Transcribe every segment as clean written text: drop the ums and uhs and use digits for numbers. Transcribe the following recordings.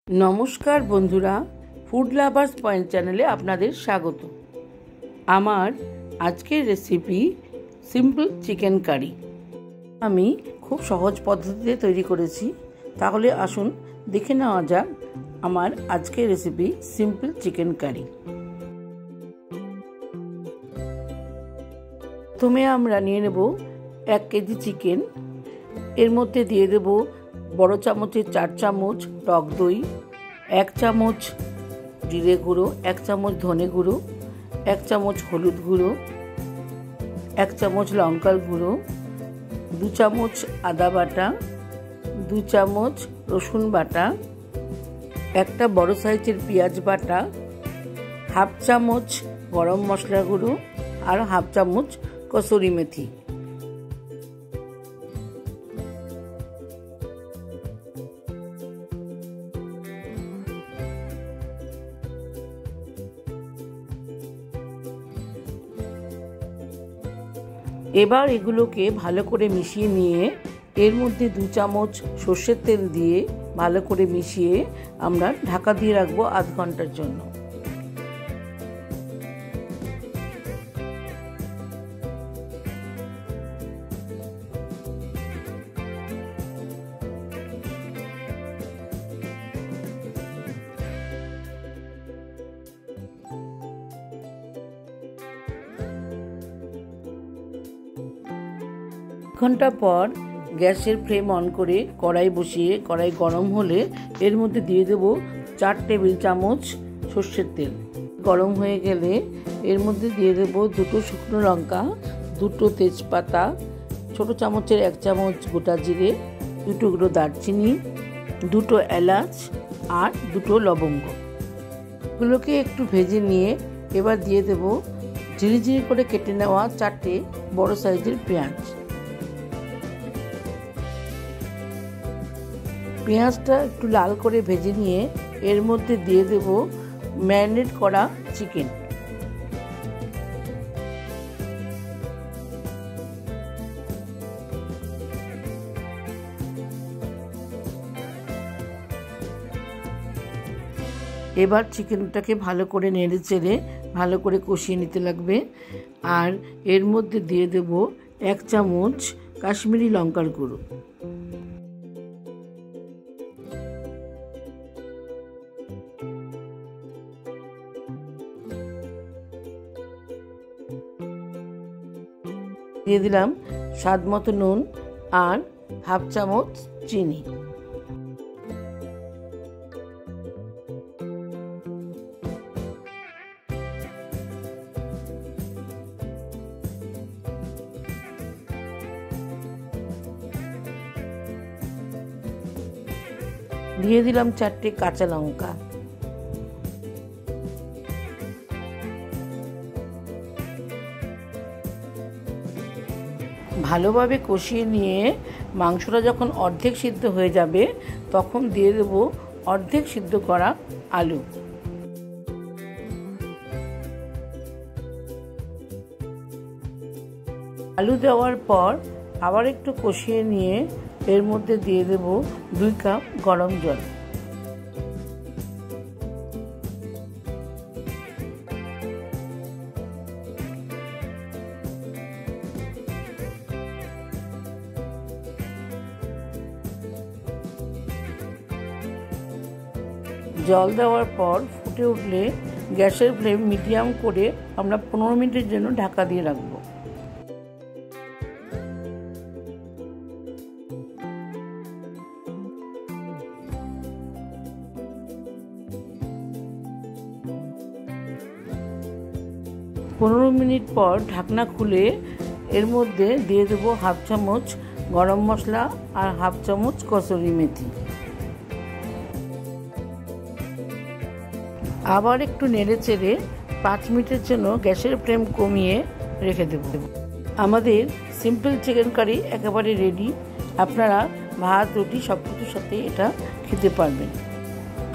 नमस्कार बंधुरा food लाभार्स point चैनेले आपनादेर स्वागत। आमार आजकेर रेसिपि सिम्पल चिकेन कारि आमी खूब सहज पद्धतिते तैरी करेछि। ताहले आसुन देखे नेওয়া যাক आमार आजकेर रेसिपि सिम्पल चिकेन कारि। प्रथमे आमरा निये नेब 1 केजी चिकेन। एर मध्य दिए देब बड़ चामचेर 4 चामच टक दई, 1 चामच जिरे गुड़ो, 1 चामच धने गुड़ो, 1 चामच हलुद गुड़ो, 1 चामच लंकार गुड़ो, 2 चामच आदा बाटा, 2 चामच रसुन बाटा, एक बड़ साइजेर पेঁয়াজ बाटा, हाफ चामच गरम मशला गुड़ो और हाफ चामच कसूरी मेथी। এবার এগুলোকে ভালো করে মিশিয়ে নিয়ে এর মধ্যে 2 চামচ সরষের তেল দিয়ে ভালো করে মিশিয়ে আমরা ঢাকা দিয়ে রাখবো আধ ঘন্টার জন্য। घंटा पर गैसेर फ्लेम अन करे कड़ाई बसिए कड़ाई गरम होले एर मध्य दिए देब 4 टेबिल चामच सर्षेर तेल। गरम हो गेले एर मध्य दिए देब 2 शुकनो लंका, 2 तेजपाता, छोटो चामचेर 1 चामच गोटा जिरे, 2 टुकरो दारचिनी, 2 एलाच और 2 लवंग। एगुलोके एकटू भेजे निये एबार दिए देब झिरी झिरी करे केटे नेওয়া 4টে बड़ साइजेर पेঁয়াজ। পেঁয়াজটা একটু লাল করে ভেজে নিয়ে এর মধ্যে দিয়ে দেব ম্যারিনেট করা চিকেন। এবার চিকেনটাকে ভালো করে নেড়ে চেড়ে ভালো করে কষিয়ে নিতে লাগবে। আর এর মধ্যে দিয়ে দেব 1 চামচ কাশ্মীরি লঙ্কার গুঁড়ো। দিয়ে দিলাম স্বাদ মতো নুন আর হাফ চামচ চিনি। দিয়ে দিলাম 4টে কাঁচা লঙ্কা। ভালোভাবে কষিয়ে নিয়ে মাংসটা যখন অর্ধেক সিদ্ধ হয়ে যাবে তখন দিয়ে দেব অর্ধেক সিদ্ধ করা আলু। আলু দেওয়ার পর আবার একটু কষিয়ে নিয়ে এর মধ্যে দিয়ে দেব 2 কাপ গরম জল। জল দেওয়ার পর ফুটে উঠলে গ্যাসের ফ্লেম মিডিয়াম করে আমরা 15 মিনিটের জন্য ঢাকা দিয়ে রাখব। পনেরো মিনিট পর ঢাকনা খুলে এর মধ্যে দিয়ে দেব হাফ চামচ গরম মশলা আর হাফ চামচ কসুরি মেথি। আবার একটু নেড়ে চেড়ে 5 মিনিটের জন্য গ্যাসের ফ্লেম কমিয়ে রেখে দেব। আমাদের সিম্পল চিকেন কারি একেবারে রেডি। আপনারা ভাত রুটি সব কিছুর সাথে এটা খেতে পারবেন।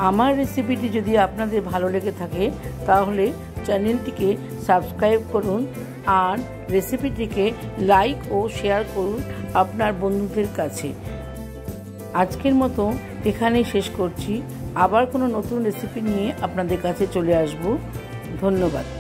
আমার রেসিপিটি যদি আপনাদের ভালো লেগে থাকে তাহলে চ্যানেলটিকে সাবস্ক্রাইব করুন আর রেসিপিটিকে লাইক ও শেয়ার করুন আপনার বন্ধুদের কাছে। আজকের মতো এখানেই শেষ করছি। আবার কোনো নতুন রেসিপি নিয়ে আপনাদের কাছে চলে আসব। ধন্যবাদ।